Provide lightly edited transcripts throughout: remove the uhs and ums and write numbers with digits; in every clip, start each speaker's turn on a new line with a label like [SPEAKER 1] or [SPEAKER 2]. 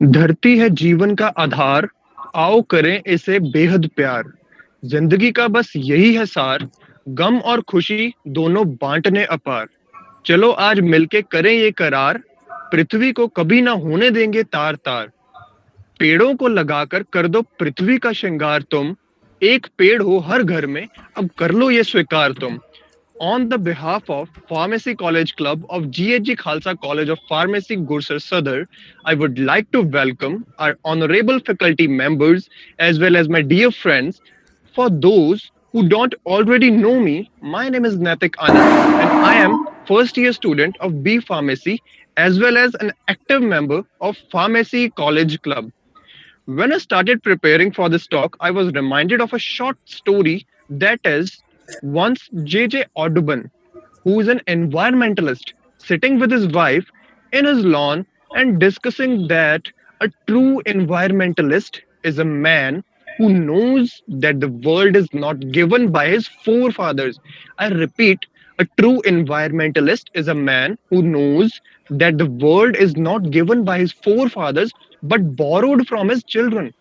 [SPEAKER 1] धरती है जीवन का आधार, आओ करें इसे बेहद प्यार। जिंदगी का बस यही है सार, गम और खुशी दोनों बांटने अपार। चलो आज मिलके करें ये करार, पृथ्वी को कभी ना होने देंगे तार तार। पेड़ों को लगाकर कर दो पृथ्वी का श्रृंगार तुम। एक पेड़ हो हर घर में, अब कर लो ये स्वीकार तुम। On the behalf of Pharmacy College Club of GHG Khalsa College of Pharmacy, Gursar Sadar, I would like to welcome our honorable faculty members as well as my dear friends. For those who don't already know me, my name is Natik Anand and I am first year student of B Pharmacy as well as an active member of Pharmacy College Club. When I started preparing for this talk, I was reminded of a short story that is once J.J. Audubon, who is an environmentalist, sitting with his wife in his lawn and discussing that a true environmentalist is a man who knows that the world is not given by his forefathers. I repeat, a true environmentalist is a man who knows that the world is not given by his forefathers but borrowed from his children.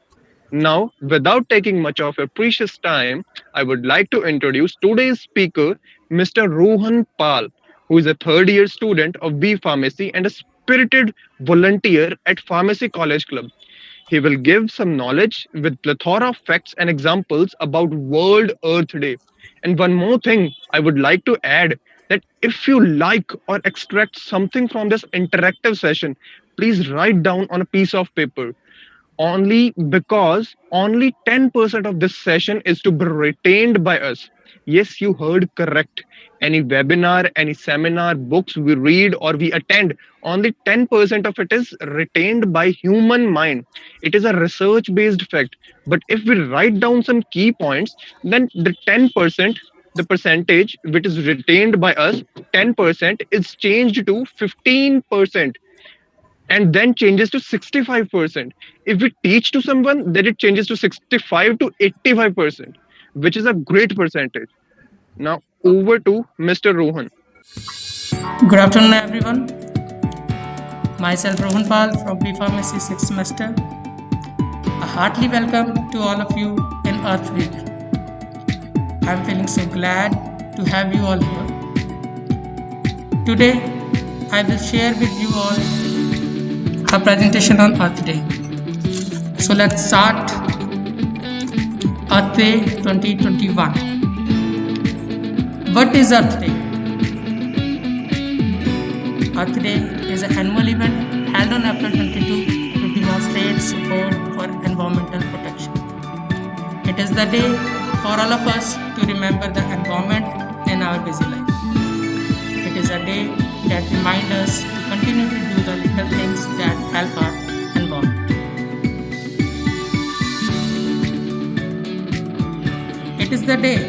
[SPEAKER 1] Now, without taking much of your precious time, I would like to introduce today's speaker, Mr. Rohan Pal, who is a third year student of B Pharmacy and a spirited volunteer at Pharmacy College Club. He will give some knowledge with plethora of facts and examples about World Earth Day. And one more thing I would like to add that if you like or extract something from this interactive session, please write down on a piece of paper only because only 10% of this session is to be retained by us. Yes, you heard correct. Any webinar, any seminar, books we read or we attend, only 10% of it is retained by human mind. It is a research based fact. But if we write down some key points, then the 10%, the percentage which is retained by us, 10% is changed to 15% and then changes to 65%. If we teach to someone, then it changes to 65 to 85%, which is a great percentage. Now, over to Mr. Rohan.
[SPEAKER 2] Good afternoon, everyone. Myself, Rohan Pal from B Pharmacy 6th semester. A heartily welcome to all of you in Earth Week. I'm feeling so glad to have you all here. Today, I will share with you all a presentation on Earth Day. So let's start Earth Day 2021. What is Earth Day? Earth Day is an annual event held on April 22 to demonstrate support for environmental protection. It is the day for all of us to remember the environment in our busy life. It is a day that reminds us to continue to do the little things that help our environment. It is the day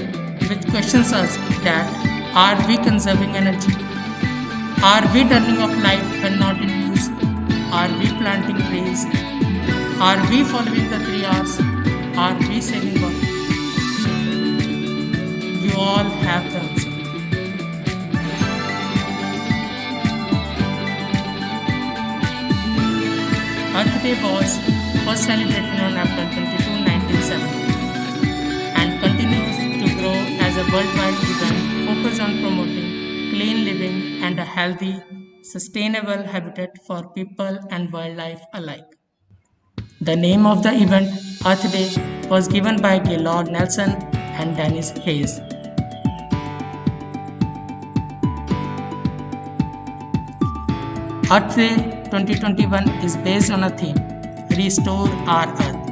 [SPEAKER 2] which questions us that are we conserving energy? Are we turning off light when not in use? Are we planting trees? Are we following the 3 R's? Are we saving water? You all have the answer. Earth Day was first celebrated on April 22, 1970 and continues to grow as a worldwide event focused on promoting clean living and a healthy, sustainable habitat for people and wildlife alike. The name of the event, Earth Day, was given by Gaylord Nelson and Dennis Hayes. Earth Day 2021 is based on a theme, Restore Our Earth,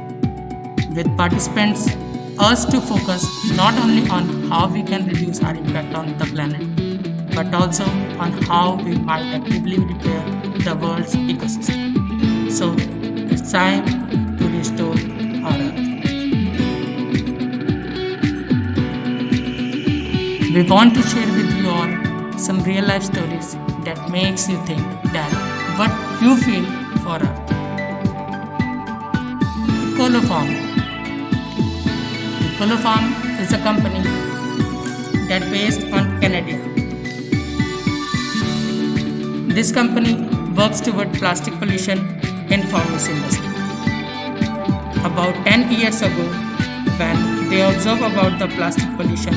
[SPEAKER 2] with participants urged to focus not only on how we can reduce our impact on the planet, but also on how we might actively repair the world's ecosystem. So, it's time to restore our Earth. We want to share with you all some real life stories that makes you think that what you feel for Earth. Ecolofarm. Ecolofarm is a company that based on Canada. This company works toward plastic pollution in pharmacy industry. About 10 years ago, when they observed about the plastic pollution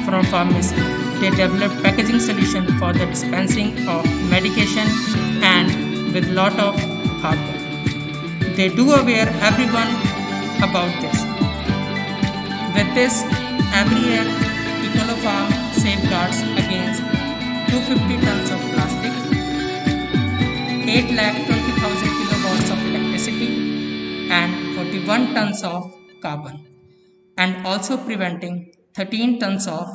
[SPEAKER 2] from pharmacy, they developed packaging solution for the dispensing of medication and with lot of hard work. They do aware everyone about this. With this, every year, Ecolofarm safeguards against 250 tons of plastic, 8,20,000 kilowatts of electricity, and 41 tons of carbon, and also preventing 13 tons of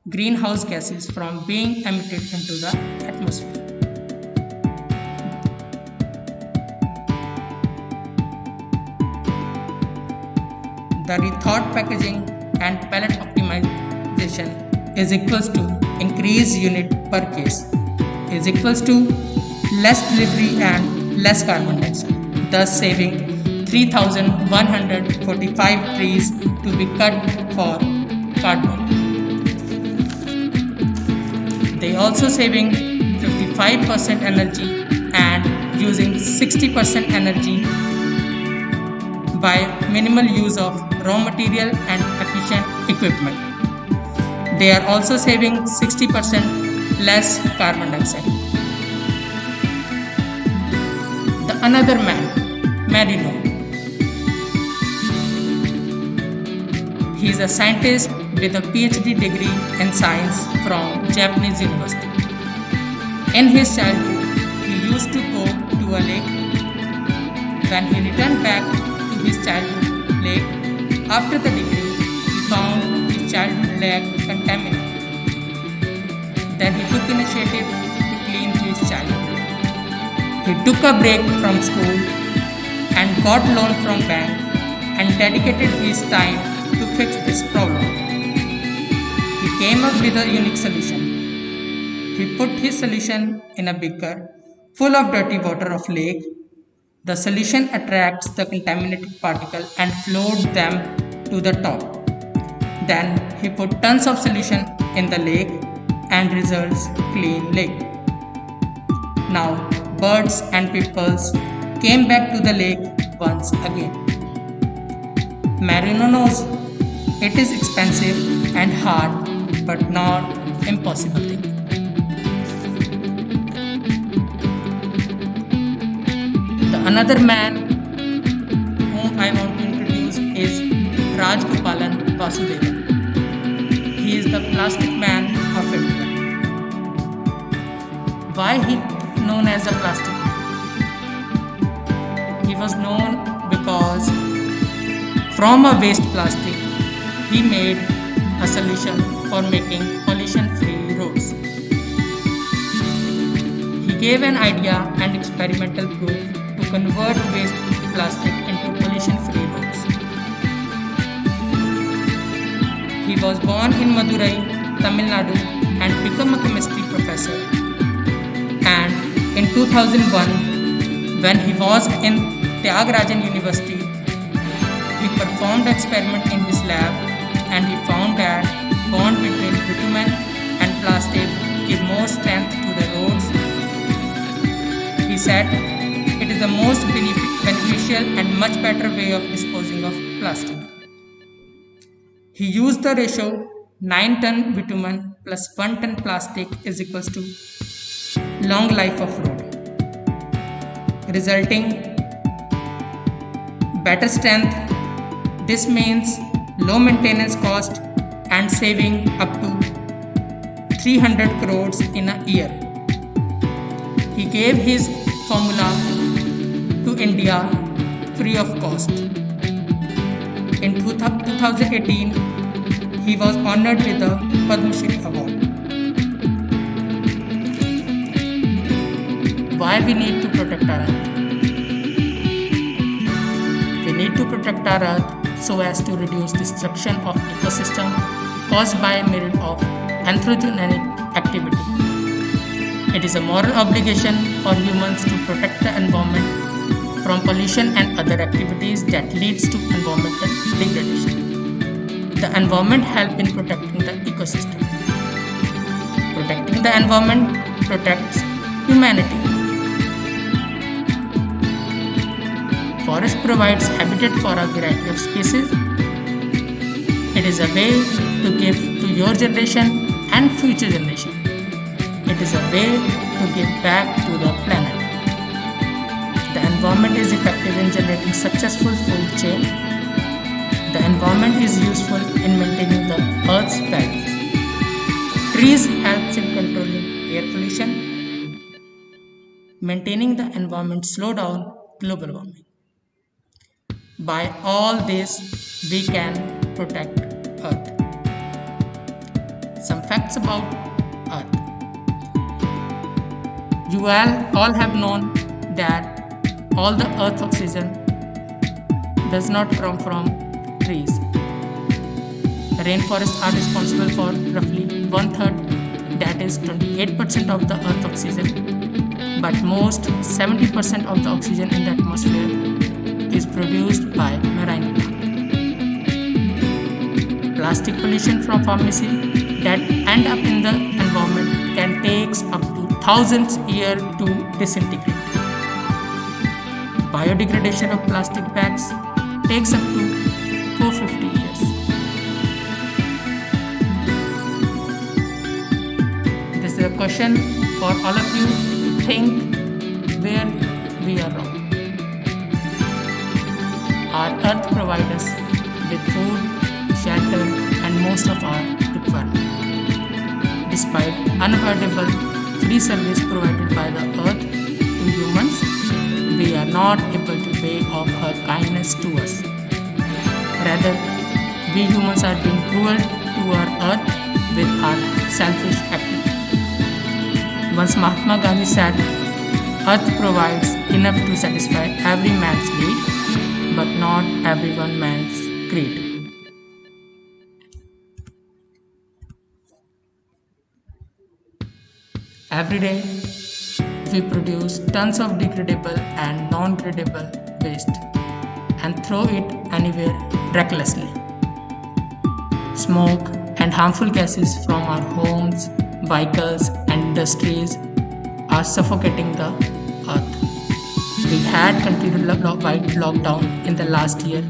[SPEAKER 2] greenhouse gases from being emitted into the atmosphere. The rethought packaging and pallet optimization is equals to increased unit per case is equals to less delivery and less carbon dioxide, thus saving 3,145 trees to be cut for cardboard. They also saving 55% energy and using 60% energy by minimal use of raw material and efficient equipment. They are also saving 60% less carbon dioxide. The another man, Marino. He is a scientist with a PhD degree in science from Japanese university. In his childhood, he used to go to a lake. When he returned back to his childhood lake after the degree, he found his childhood lake contaminated. Then he took initiative to clean his childhood lake. He took a break from school and got loan from bank and dedicated his time to fix this problem. He came up with a unique solution. He put his solution in a beaker full of dirty water of lake. The solution attracts the contaminated particle and floats them to the top. Then he put tons of solution in the lake and results clean lake. Now birds and people came back to the lake once again. Marino knows it is expensive and hard but not impossible thing. Another man whom I want to introduce is Rajgopalan Vasudevan. He is the plastic man of India. Why he known as a plastic man? He was known because from a waste plastic, he made a solution for making pollution-free roads. He gave an idea and experimental proof to convert waste plastic into pollution-free roads. He was born in Madurai, Tamil Nadu and became a chemistry professor. And in 2001, when he was in Tyagarajan University, he performed an experiment in his lab and he found that bond between bitumen and plastic give more strength to the roads. He said, it is the most beneficial and much better way of disposing of plastic. He used the ratio 9 ton bitumen plus 1 ton plastic is equals to long life of road, resulting better strength. This means low maintenance cost and saving up to 300 crores in a year. He gave his formula to India free of cost. In 2018, he was honored with the Padma Shri Award. Why we need to protect our earth? We need to protect our earth so as to reduce destruction of ecosystem caused by a myriad of anthropogenic activity. It is a moral obligation for humans to protect the environment from pollution and other activities that leads to environmental degradation. The environment helps in protecting the ecosystem. Protecting the environment protects humanity. forest provides habitat for a variety of species. It is a way to give to your generation and future generation. It is a way to give back to the planet. The environment is effective in generating successful food chain. The environment is useful in maintaining the Earth's balance. Trees helps in controlling air pollution. Maintaining the environment slow down global warming. By all this, we can protect Earth. Some facts about Earth. You all have known that all the Earth oxygen does not come from trees. The rainforests are responsible for roughly 1/3, that is 28% of the Earth oxygen, but most 70% of the oxygen in the atmosphere is produced by marine plant. Plastic pollution from pharmacy that end up in the environment can take up to thousands years to disintegrate. Biodegradation of plastic bags takes up to 450 years. This is a question for all of you to think where we are wrong. Our Earth provides us with food, shelter, and most of our requirements. Despite unavoidable free service provided by the Earth to humans, we are not able to pay off her kindness to us. Rather, we humans are being cruel to our Earth with our selfish activity. Once Mahatma Gandhi said, Earth provides enough to satisfy every man's need, but not every man's greed. Every day, we produce tons of degradable and non-degradable waste and throw it anywhere recklessly. Smoke and harmful gases from our homes, vehicles, and industries are suffocating the Earth. We had continued lockdown in the last year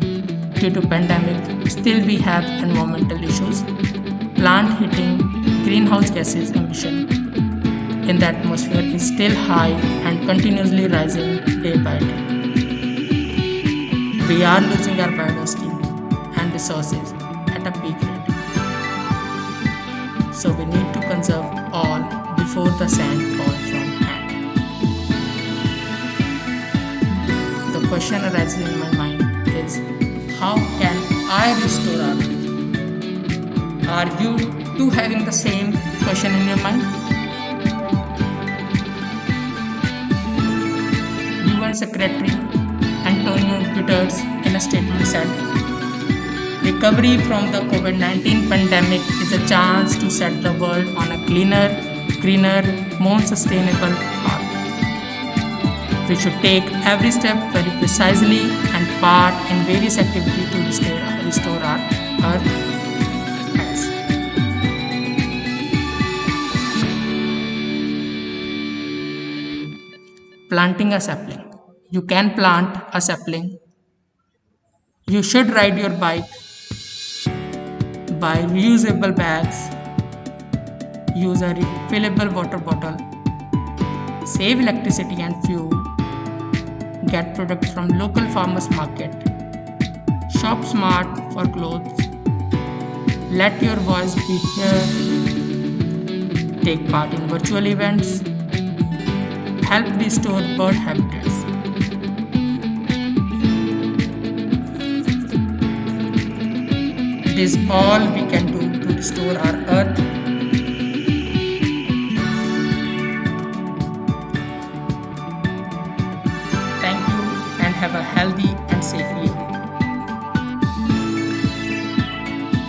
[SPEAKER 2] due to pandemic. Still, we have environmental issues. Plant heating, greenhouse gases emission in the atmosphere is still high and continuously rising day by day. We are losing our biodiversity and resources at a peak rate. So we need to conserve all before the sand falls from hand. The question arises in my mind is, how can I restore our peak? Are you too having the same question in your mind? UN Secretary Antonio Guterres in a statement said, recovery from the COVID-19 pandemic is a chance to set the world on a cleaner, greener, more sustainable path. We should take every step very precisely and part in various activities to restore our Earth. Planting a sapling. You can plant a sapling. You should ride your bike. Buy reusable bags. Use a refillable water bottle. Save electricity and fuel. Get products from local farmers market. Shop smart for clothes. Let your voice be heard. Take part in virtual events. Help restore bird habitats. This is all we can do to restore our Earth